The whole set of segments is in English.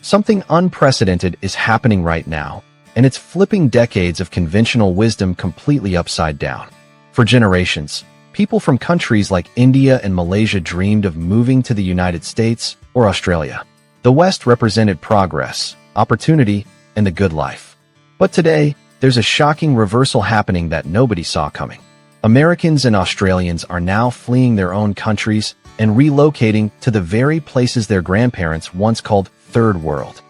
Something unprecedented is happening right now, and it's flipping decades of conventional wisdom completely upside down. For generations, people from countries like India and Malaysia dreamed of moving to the United States or Australia. The West represented progress, opportunity, and the good life. But today, there's a shocking reversal happening that nobody saw coming. Americans and Australians are now fleeing their own countries and relocating to the very places their grandparents once called Third World.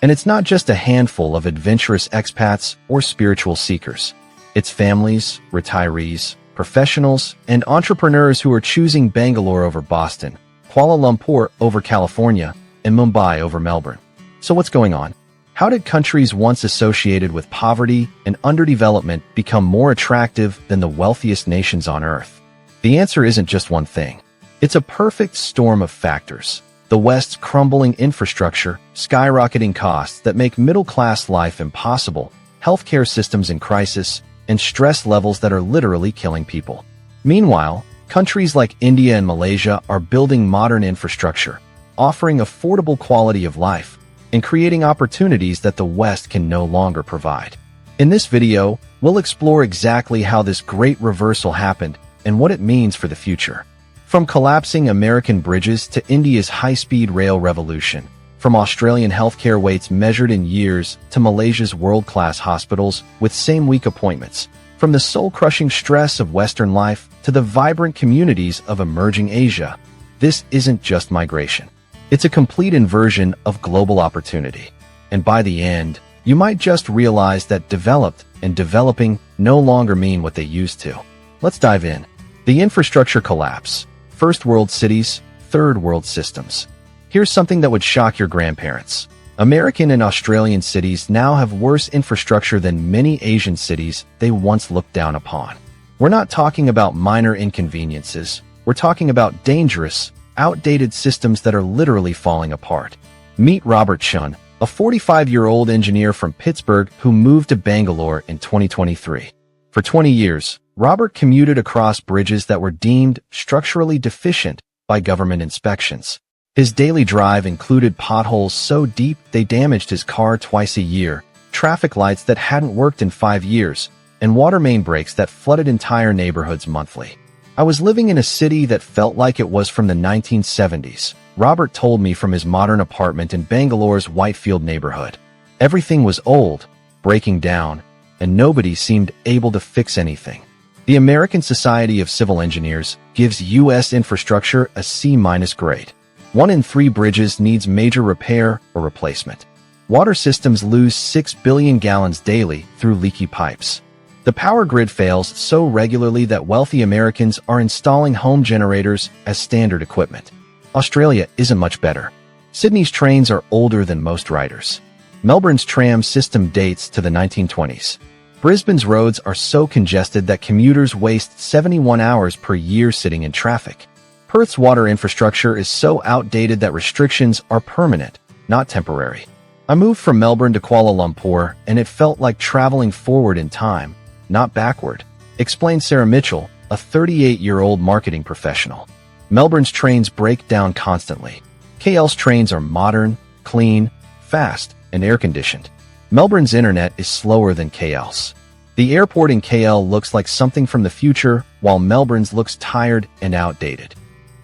And it's not just a handful of adventurous expats or spiritual seekers. It's families, retirees, professionals, and entrepreneurs who are choosing Bangalore over Boston, Kuala Lumpur over California, and Mumbai over Melbourne. So what's going on? How did countries once associated with poverty and underdevelopment become more attractive than the wealthiest nations on Earth? The answer isn't just one thing. It's a perfect storm of factors. The West's crumbling infrastructure, skyrocketing costs that make middle-class life impossible, healthcare systems in crisis, and stress levels that are literally killing people. Meanwhile, countries like India and Malaysia are building modern infrastructure, offering affordable quality of life, and creating opportunities that the West can no longer provide. In this video, we'll explore exactly how this great reversal happened and what it means for the future. From collapsing American bridges to India's high-speed rail revolution, from Australian healthcare waits measured in years to Malaysia's world-class hospitals with same-week appointments, from the soul-crushing stress of Western life to the vibrant communities of emerging Asia, this isn't just migration. It's a complete inversion of global opportunity. And by the end, you might just realize that developed and developing no longer mean what they used to. Let's dive in. The infrastructure collapse. First world cities, third world systems. Here's something that would shock your grandparents. American and Australian cities now have worse infrastructure than many Asian cities they once looked down upon. We're not talking about minor inconveniences. We're talking about dangerous, outdated systems that are literally falling apart. Meet Robert Chun, a 45-year-old engineer from Pittsburgh who moved to Bangalore in 2023. For 20 years, Robert commuted across bridges that were deemed structurally deficient by government inspections. His daily drive included potholes so deep they damaged his car twice a year, traffic lights that hadn't worked in 5 years, and water main breaks that flooded entire neighborhoods monthly. I was living in a city that felt like it was from the 1970s, Robert told me from his modern apartment in Bangalore's Whitefield neighborhood. Everything was old, breaking down, and nobody seemed able to fix anything. The American Society of Civil Engineers gives U.S. infrastructure a C- grade. 1 in 3 bridges needs major repair or replacement. Water systems lose 6 billion gallons daily through leaky pipes. The power grid fails so regularly that wealthy Americans are installing home generators as standard equipment. Australia isn't much better. Sydney's trains are older than most riders. Melbourne's tram system dates to the 1920s. Brisbane's roads are so congested that commuters waste 71 hours per year sitting in traffic. Perth's water infrastructure is so outdated that restrictions are permanent, not temporary. I moved from Melbourne to Kuala Lumpur, and it felt like traveling forward in time, not backward, explained Sarah Mitchell, a 38-year-old marketing professional. Melbourne's trains break down constantly. KL's trains are modern, clean, fast, and air-conditioned. Melbourne's internet is slower than KL's. The airport in KL looks like something from the future, while Melbourne's looks tired and outdated.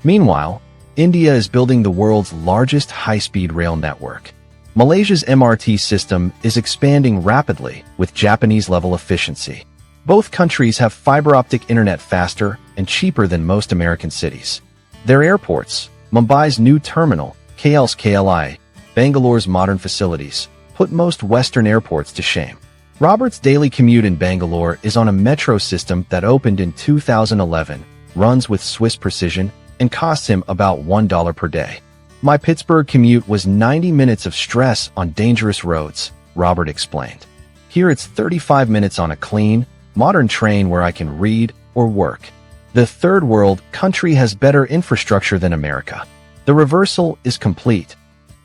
Meanwhile, India is building the world's largest high-speed rail network. Malaysia's MRT system is expanding rapidly with Japanese-level efficiency. Both countries have fiber-optic internet faster and cheaper than most American cities. Their airports, Mumbai's new terminal, KL's KLI, Bangalore's modern facilities, put most Western airports to shame. Robert's daily commute in Bangalore is on a metro system that opened in 2011, runs with Swiss precision, and costs him about $1 per day. My Pittsburgh commute was 90 minutes of stress on dangerous roads, Robert explained. Here it's 35 minutes on a clean, modern train where I can read or work. The third world country has better infrastructure than America. The reversal is complete.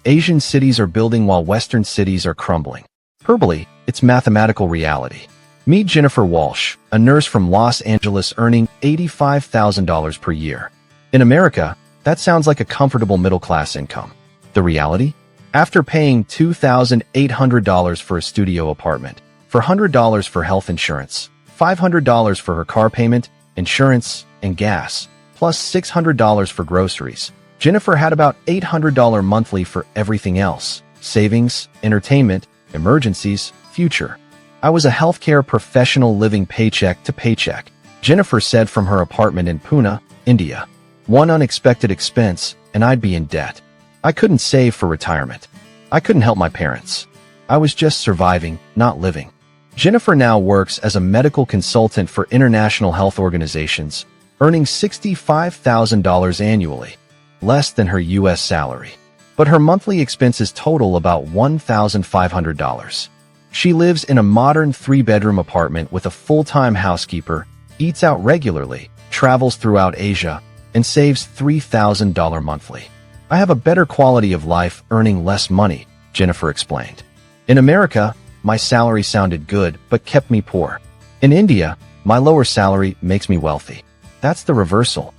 Asian cities are building while Western cities are crumbling. Hyperbole, it's mathematical reality. Meet Jennifer Walsh, a nurse from Los Angeles earning $85,000 per year. In America, that sounds like a comfortable middle-class income. The reality? After paying $2,800 for a studio apartment, for $100 for health insurance, $500 for her car payment, insurance, and gas, plus $600 for groceries, Jennifer had about $800 monthly for everything else: savings, entertainment, emergencies, future. I was a healthcare professional living paycheck to paycheck, Jennifer said from her apartment in Pune, India. One unexpected expense, and I'd be in debt. I couldn't save for retirement. I couldn't help my parents. I was just surviving, not living. Jennifer now works as a medical consultant for international health organizations, earning $65,000 annually, less than her U.S. salary. But her monthly expenses total about $1,500. She lives in a modern 3-bedroom apartment with a full-time housekeeper, eats out regularly, travels throughout Asia, and saves $3,000 monthly. I have a better quality of life earning less money, Jennifer explained. In America, my salary sounded good but kept me poor. In India, my lower salary makes me wealthy. That's the reversal.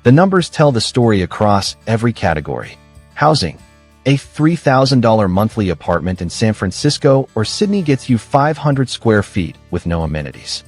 The numbers tell the story across every category. Housing. A $3,000 monthly apartment in San Francisco or Sydney gets you 500 square feet with no amenities.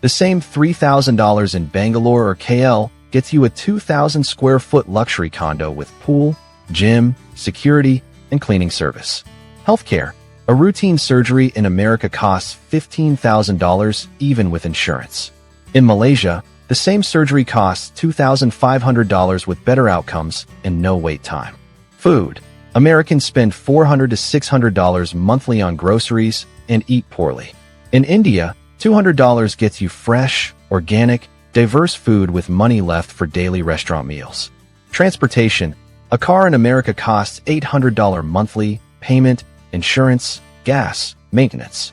The same $3,000 in Bangalore or KL gets you a 2,000 square foot luxury condo with pool, gym, security, and cleaning service. Healthcare. A routine surgery in America costs $15,000 even with insurance. In Malaysia, the same surgery costs $2,500 with better outcomes and no wait time. Food. Americans spend $400 to $600 monthly on groceries and eat poorly. In India, $200 gets you fresh, organic, diverse food with money left for daily restaurant meals. Transportation. A car in America costs $800 monthly, payment, insurance, gas, maintenance.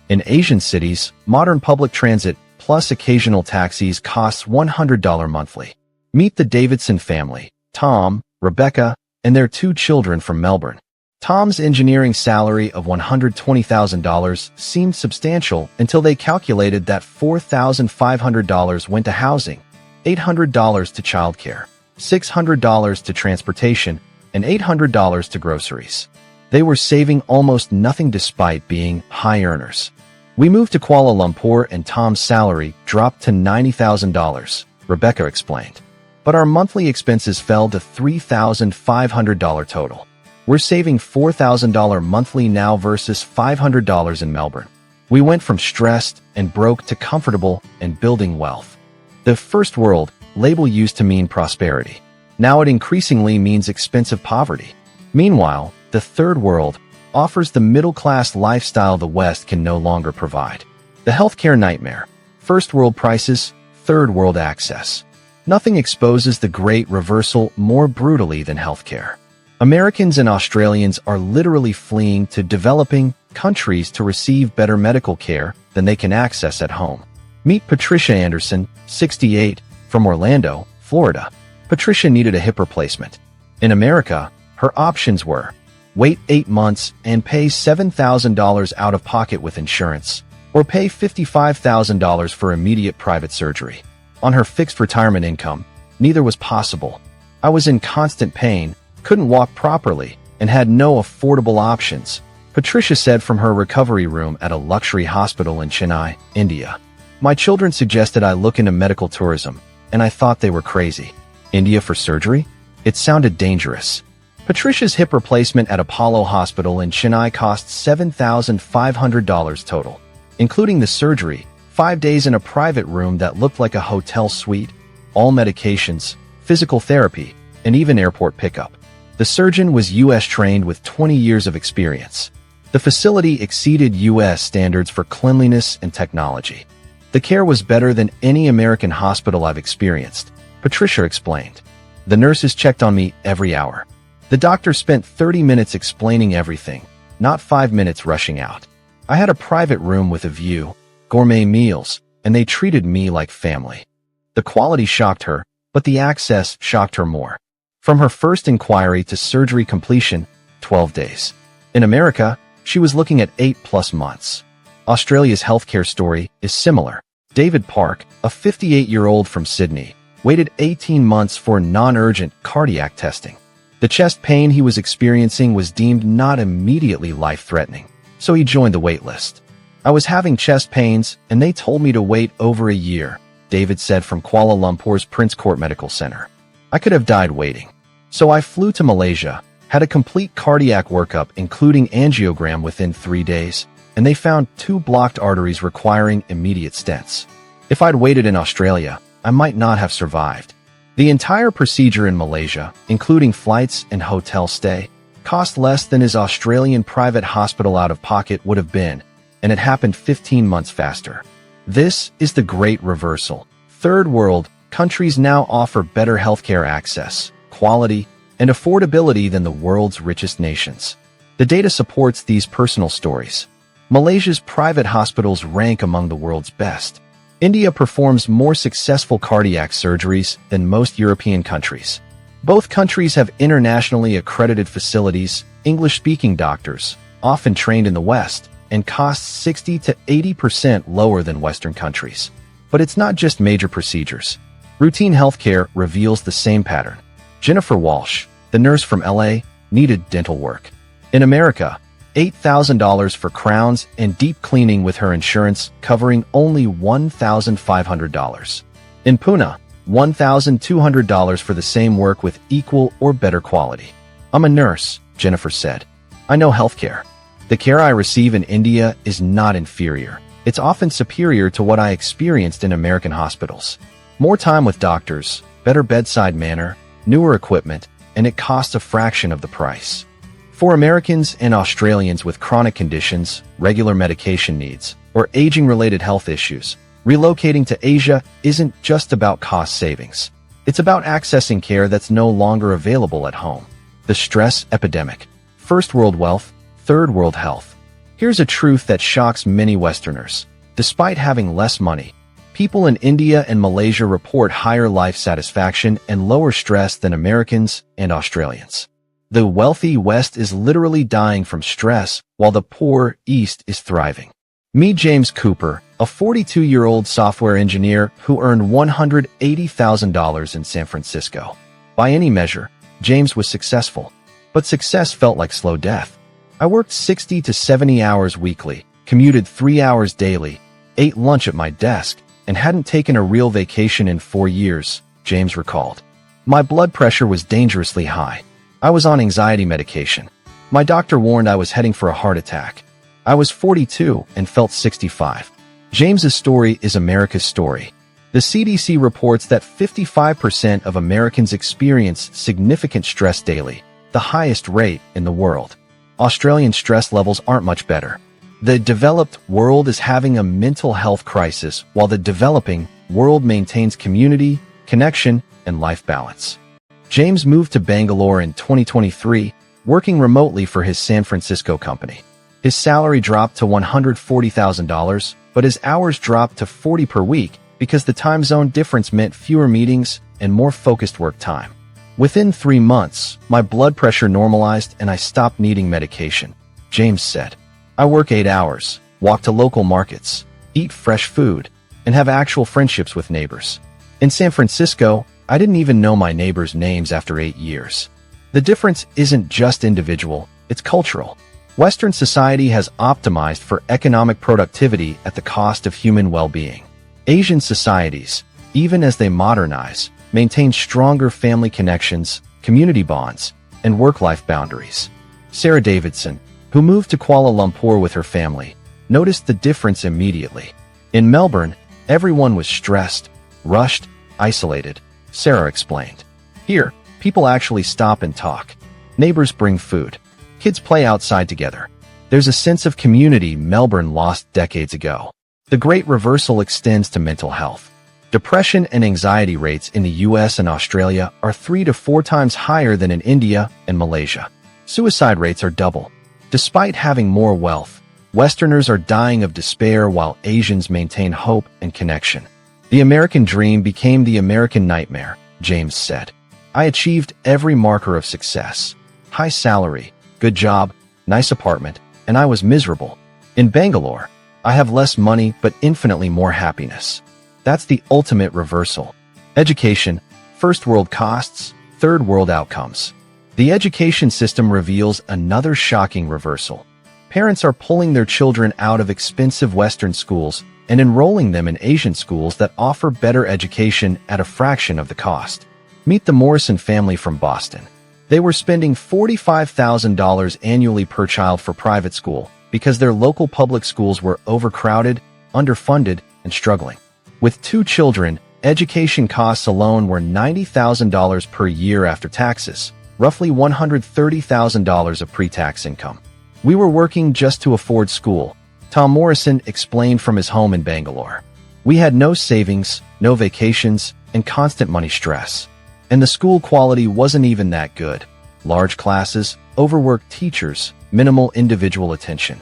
In Asian cities, modern public transit plus occasional taxis costs $100 monthly. Meet the Davidson family, Tom, Rebecca, and their 2 children from Melbourne. Tom's engineering salary of $120,000 seemed substantial until they calculated that $4,500 went to housing, $800 to childcare, $600 to transportation, and $800 to groceries. They were saving almost nothing despite being high earners. We moved to Kuala Lumpur and Tom's salary dropped to $90,000, Rebecca explained. But our monthly expenses fell to $3,500 total. We're saving $4,000 monthly now versus $500 in Melbourne. We went from stressed and broke to comfortable and building wealth. The first world label used to mean prosperity. Now it increasingly means expensive poverty. Meanwhile, the third world offers the middle-class lifestyle the West can no longer provide. The healthcare nightmare. First world prices, third world access. Nothing exposes the great reversal more brutally than healthcare. Americans and Australians are literally fleeing to developing countries to receive better medical care than they can access at home. Meet Patricia Anderson, 68, from Orlando, Florida. Patricia needed a hip replacement. In America, her options were wait 8 months and pay $7,000 out of pocket with insurance, or pay $55,000 for immediate private surgery. On her fixed retirement income, neither was possible. I was in constant pain, couldn't walk properly, and had no affordable options, Patricia said from her recovery room at a luxury hospital in Chennai, India. My children suggested I look into medical tourism, and I thought they were crazy. India for surgery? It sounded dangerous. Patricia's hip replacement at Apollo Hospital in Chennai cost $7,500 total, including the surgery, 5 days in a private room that looked like a hotel suite, all medications, physical therapy, and even airport pickup. The surgeon was U.S. trained with 20 years of experience. The facility exceeded U.S. standards for cleanliness and technology. The care was better than any American hospital I've experienced, Patricia explained. The nurses checked on me every hour. The doctor spent 30 minutes explaining everything, not 5 minutes rushing out. I had a private room with a view, gourmet meals, and they treated me like family. The quality shocked her, but the access shocked her more. From her first inquiry to surgery completion, 12 days. In America, she was looking at 8+ months. Australia's healthcare story is similar. David Park, a 58-year-old from Sydney, waited 18 months for non-urgent cardiac testing. The chest pain he was experiencing was deemed not immediately life-threatening, so he joined the wait list. I was having chest pains, and they told me to wait over a year, David said from Kuala Lumpur's Prince Court Medical Center. I could have died waiting. So I flew to Malaysia, had a complete cardiac workup including angiogram within 3 days, and they found 2 blocked arteries requiring immediate stents. If I'd waited in Australia, I might not have survived. The entire procedure in Malaysia, including flights and hotel stay, cost less than his Australian private hospital out-of-pocket would have been, and it happened 15 months faster. This is the great reversal. Third world countries now offer better healthcare access, quality, and affordability than the world's richest nations. The data supports these personal stories. Malaysia's private hospitals rank among the world's best. India performs more successful cardiac surgeries than most European countries. Both countries have internationally accredited facilities, English-speaking doctors, often trained in the West, and costs 60 to 80% lower than Western countries. But it's not just major procedures. Routine healthcare reveals the same pattern. Jennifer Walsh, the nurse from LA, needed dental work. In America, $8,000 for crowns and deep cleaning with her insurance covering only $1,500. In Pune, $1,200 for the same work with equal or better quality. I'm a nurse, Jennifer said. I know healthcare. The care I receive in India is not inferior. It's often superior to what I experienced in American hospitals. More time with doctors, better bedside manner, newer equipment, and it costs a fraction of the price. For Americans and Australians with chronic conditions, regular medication needs, or aging-related health issues, relocating to Asia isn't just about cost savings. It's about accessing care that's no longer available at home. The stress epidemic. First world wealth, third world health. Here's a truth that shocks many Westerners. Despite having less money, people in India and Malaysia report higher life satisfaction and lower stress than Americans and Australians. The wealthy West is literally dying from stress, while the poor East is thriving. Meet James Cooper, a 42-year-old software engineer who earned $180,000 in San Francisco. By any measure, James was successful. But success felt like slow death. I worked 60 to 70 hours weekly, commuted 3 hours daily, ate lunch at my desk, and hadn't taken a real vacation in 4 years, James recalled. My blood pressure was dangerously high. I was on anxiety medication. My doctor warned I was heading for a heart attack. I was 42 and felt 65. James's story is America's story. The CDC reports that 55% of Americans experience significant stress daily, the highest rate in the world. Australian stress levels aren't much better. The developed world is having a mental health crisis, while the developing world maintains community, connection, and life balance. James moved to Bangalore in 2023, working remotely for his San Francisco company. His salary dropped to $140,000, but his hours dropped to 40 per week because the time zone difference meant fewer meetings and more focused work time. Within 3 months, my blood pressure normalized and I stopped needing medication, James said. I work 8 hours, walk to local markets, eat fresh food, and have actual friendships with neighbors. In San Francisco, I didn't even know my neighbors' names after 8 years. The difference isn't just individual, it's cultural. Western society has optimized for economic productivity at the cost of human well-being. Asian societies, even as they modernize, maintain stronger family connections, community bonds, and work-life boundaries. Sarah Davidson, who moved to Kuala Lumpur with her family, noticed the difference immediately. In Melbourne, everyone was stressed, rushed, isolated, Sarah explained. Here, people actually stop and talk. Neighbors bring food. Kids play outside together. There's a sense of community Melbourne lost decades ago. The great reversal extends to mental health. Depression and anxiety rates in the US and Australia are 3 to 4 times higher than in India and Malaysia. Suicide rates are double. Despite having more wealth, Westerners are dying of despair while Asians maintain hope and connection. The American dream became the American nightmare, James said. I achieved every marker of success. High salary, good job, nice apartment, and I was miserable. In Bangalore, I have less money but infinitely more happiness. That's the ultimate reversal. Education, first world costs, third world outcomes. The education system reveals another shocking reversal. Parents are pulling their children out of expensive Western schools and enrolling them in Asian schools that offer better education at a fraction of the cost. Meet the Morrison family from Boston. They were spending $45,000 annually per child for private school because their local public schools were overcrowded, underfunded, and struggling. With 2 children, education costs alone were $90,000 per year after taxes, roughly $130,000 of pre-tax income. We were working just to afford school, Tom Morrison explained from his home in Bangalore. We had no savings, no vacations, and constant money stress. And the school quality wasn't even that good. Large classes, overworked teachers, minimal individual attention.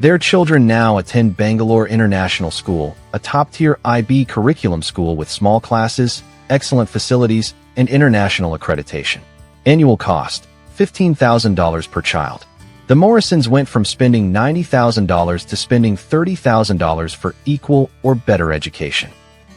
Their children now attend Bangalore International School, a top-tier IB curriculum school with small classes, excellent facilities, and international accreditation. Annual cost, $15,000 per child. The Morrisons went from spending $90,000 to spending $30,000 for equal or better education.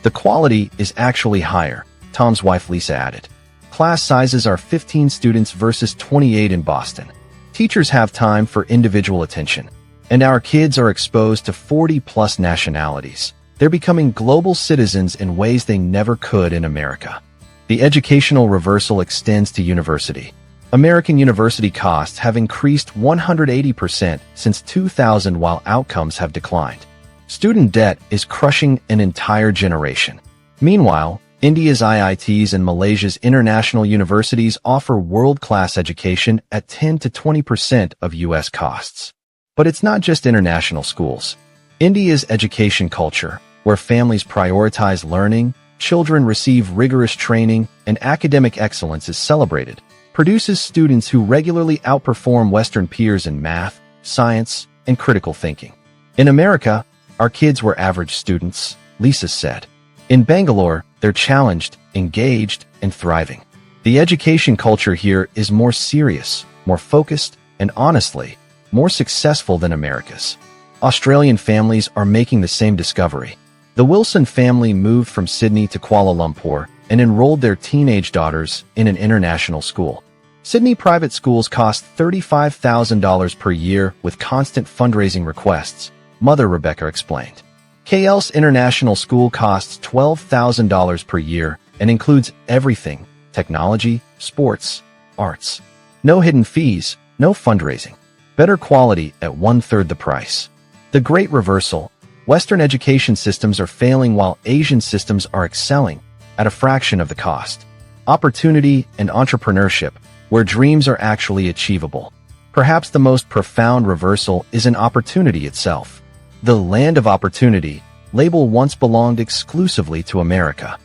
The quality is actually higher, Tom's wife Lisa added. Class sizes are 15 students versus 28 in Boston. Teachers have time for individual attention. And our kids are exposed to 40-plus nationalities. They're becoming global citizens in ways they never could in America. The educational reversal extends to university. American university costs have increased 180% since 2000 while outcomes have declined. Student debt is crushing an entire generation. Meanwhile, India's IITs and Malaysia's international universities offer world-class education at 10 to 20% of U.S. costs. But it's not just international schools. India's education culture, where families prioritize learning, children receive rigorous training, and academic excellence is celebrated, produces students who regularly outperform Western peers in math, science, and critical thinking. In America, our kids were average students, Lisa said. In Bangalore, they're challenged, engaged, and thriving. The education culture here is more serious, more focused, and honestly, more successful than America's. Australian families are making the same discovery. The Wilson family moved from Sydney to Kuala Lumpur and enrolled their teenage daughters in an international school. Sydney private schools cost $35,000 per year with constant fundraising requests, Mother Rebecca explained. KL's international school costs $12,000 per year and includes everything: technology, sports, arts. No hidden fees, no fundraising. Better quality at 1/3 the price. The Great Reversal. Western education systems are failing while Asian systems are excelling at a fraction of the cost. Opportunity and entrepreneurship, where dreams are actually achievable. Perhaps the most profound reversal is in opportunity itself. The land of opportunity label once belonged exclusively to America.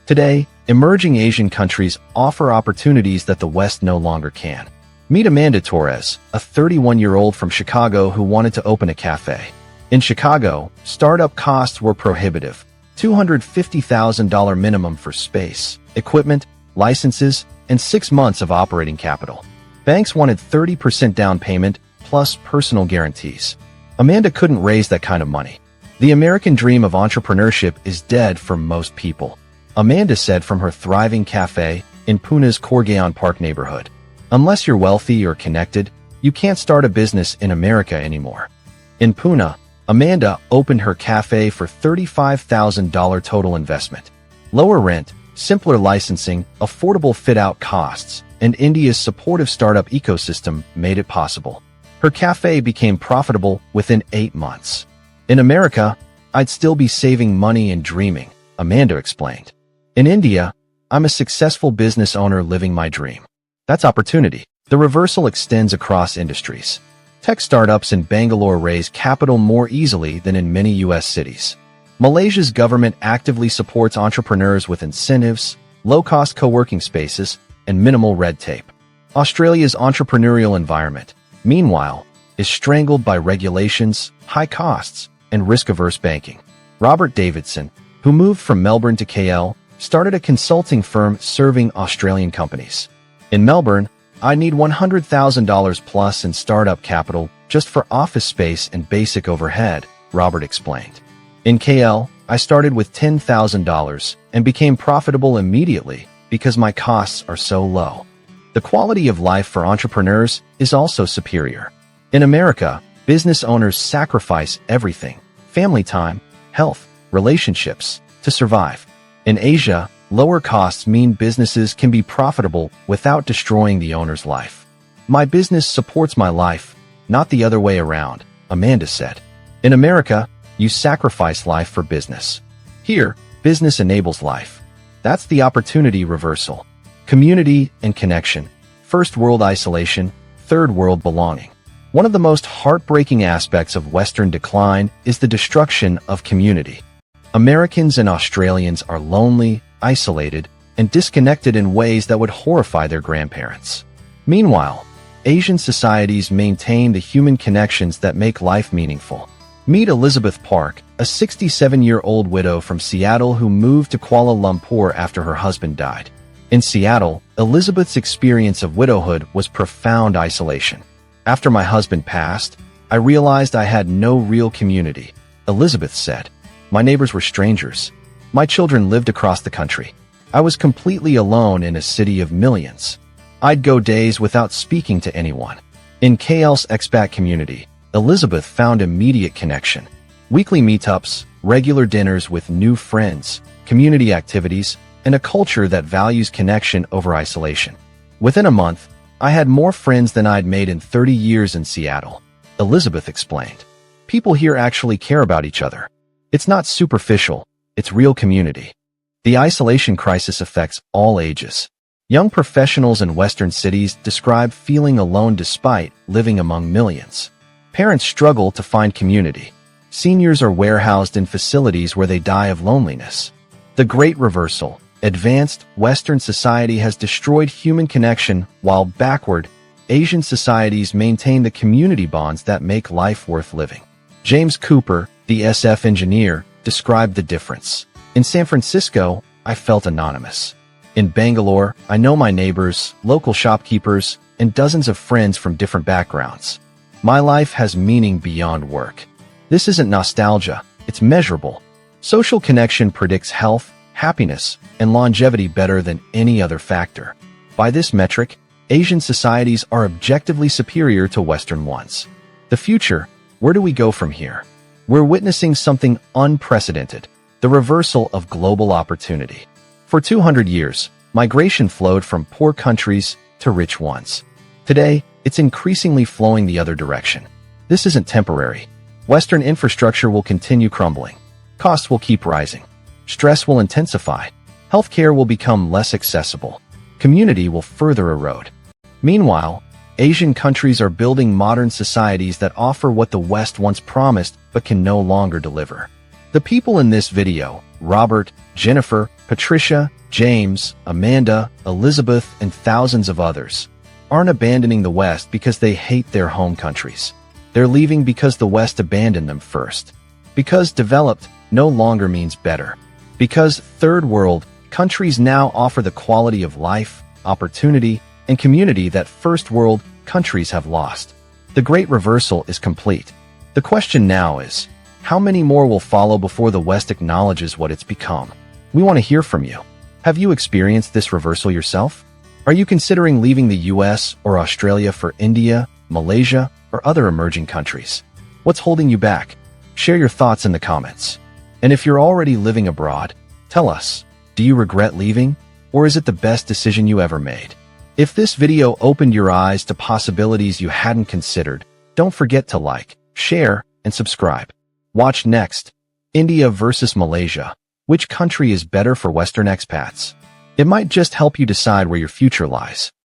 Today, emerging Asian countries offer opportunities that the West no longer can. Meet Amanda Torres, a 31-year-old from Chicago who wanted to open a cafe. In Chicago, startup costs were prohibitive: $250,000 minimum for space, equipment, licenses, and 6 months of operating capital. Banks wanted 30% down payment plus personal guarantees. Amanda couldn't raise that kind of money. The American dream of entrepreneurship is dead for most people, Amanda said from her thriving cafe in Pune's Corgaon Park neighborhood. Unless you're wealthy or connected, you can't start a business in America anymore. In Pune, Amanda opened her cafe for $35,000 total investment. Lower rent, simpler licensing, affordable fit-out costs, and India's supportive startup ecosystem made it possible. Her cafe became profitable within 8 months. In America, I'd still be saving money and dreaming, Amanda explained. In India, I'm a successful business owner living my dream. That's opportunity. The reversal extends across industries. Tech startups in Bangalore raise capital more easily than in many U.S. cities. Malaysia's government actively supports entrepreneurs with incentives, low-cost co-working spaces, and minimal red tape. Australia's entrepreneurial environment, meanwhile, is strangled by regulations, high costs, and risk-averse banking. Robert Davidson, who moved from Melbourne to KL, started a consulting firm serving Australian companies. In Melbourne, I need $100,000 plus in startup capital just for office space and basic overhead, Robert explained. In KL, I started with $10,000 and became profitable immediately because my costs are so low. The quality of life for entrepreneurs is also superior. In America, business owners sacrifice everything, family time, health, relationships, to survive. In Asia, lower costs mean businesses can be profitable without destroying the owner's life. My business supports my life, not the other way around, Amanda said. In America, you sacrifice life for business. Here, business enables life. That's the opportunity reversal. Community and connection. First world isolation, third world belonging. One of the most heartbreaking aspects of Western decline is the destruction of community. Americans and Australians are lonely, isolated, and disconnected in ways that would horrify their grandparents. Meanwhile, Asian societies maintain the human connections that make life meaningful. Meet Elizabeth Park, a 67-year-old widow from Seattle who moved to Kuala Lumpur after her husband died. In Seattle, Elizabeth's experience of widowhood was profound isolation. After my husband passed, I realized I had no real community, Elizabeth said. My neighbors were strangers. My children lived across the country. I was completely alone in a city of millions. I'd go days without speaking to anyone. In KL's expat community, Elizabeth found immediate connection. Weekly meetups, regular dinners with new friends, community activities, and a culture that values connection over isolation. Within a month, I had more friends than I'd made in 30 years in Seattle, Elizabeth explained. People here actually care about each other. It's not superficial, it's real community. The isolation crisis affects all ages. Young professionals in Western cities describe feeling alone despite living among millions. Parents struggle to find community. Seniors are warehoused in facilities where they die of loneliness. The Great Reversal. Advanced Western society has destroyed human connection, while backward, Asian societies maintain the community bonds that make life worth living. James Cooper, the SF engineer, described the difference. In San Francisco, I felt anonymous. In Bangalore, I know my neighbors, local shopkeepers, and dozens of friends from different backgrounds. My life has meaning beyond work. This isn't nostalgia, it's measurable. Social connection predicts health, happiness, and longevity better than any other factor. By this metric, Asian societies are objectively superior to Western ones. The future, where do we go from here? We're witnessing something unprecedented, the reversal of global opportunity. For 200 years, migration flowed from poor countries to rich ones. Today, it's increasingly flowing the other direction. This isn't temporary. Western infrastructure will continue crumbling. Costs will keep rising. Stress will intensify. Healthcare will become less accessible. Community will further erode. Meanwhile, Asian countries are building modern societies that offer what the West once promised but can no longer deliver. The people in this video, Robert, Jennifer, Patricia, James, Amanda, Elizabeth, and thousands of others, aren't abandoning the West because they hate their home countries. They're leaving because the West abandoned them first. Because developed no longer means better. Because third world countries now offer the quality of life, opportunity, and community that first world countries have lost. The Great Reversal is complete. The question now is, how many more will follow before the West acknowledges what it's become? We want to hear from you. Have you experienced this reversal yourself? Are you considering leaving the US or Australia for India, Malaysia, or other emerging countries? What's holding you back? Share your thoughts in the comments. And if you're already living abroad, tell us, do you regret leaving, or is it the best decision you ever made? If this video opened your eyes to possibilities you hadn't considered, don't forget to like, share, and subscribe. Watch next, India versus Malaysia. Which country is better for Western expats? It might just help you decide where your future lies.